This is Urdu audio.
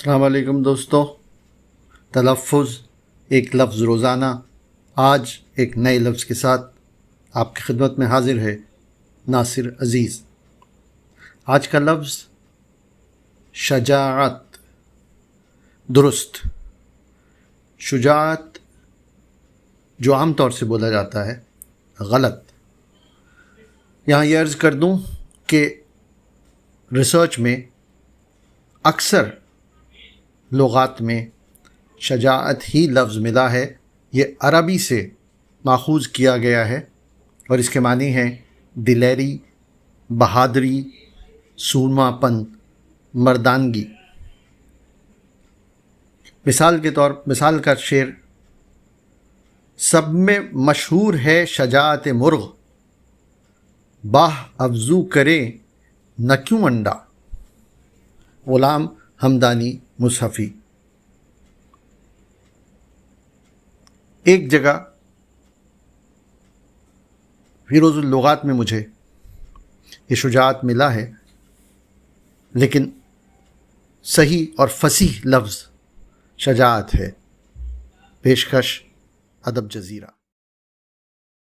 السلام علیکم دوستو، تلفظ ایک لفظ روزانہ آج ایک نئے لفظ کے ساتھ آپ کی خدمت میں حاضر ہے ناصر عزیز۔ آج کا لفظ شجاعت۔ درست، شجاعت جو عام طور سے بولا جاتا ہے غلط۔ یہاں یہ عرض کر دوں کہ ریسرچ میں اکثر لغات میں شجاعت ہی لفظ ملا ہے۔ یہ عربی سے ماخوذ کیا گیا ہے اور اس کے معنی ہیں دلیری، بہادری، سورما پن، مردانگی۔ مثال کا شعر سب میں مشہور ہے شجاعت مرغ، باہ افزو کرے نہ کیوں انڈا۔ غلام ہمدانی مصحفی۔ ایک جگہ فیروز اللغات میں مجھے یہ شجاعت ملا ہے، لیکن صحیح اور فصیح لفظ شجاعت ہے۔ پیشکش ادب جزیرہ۔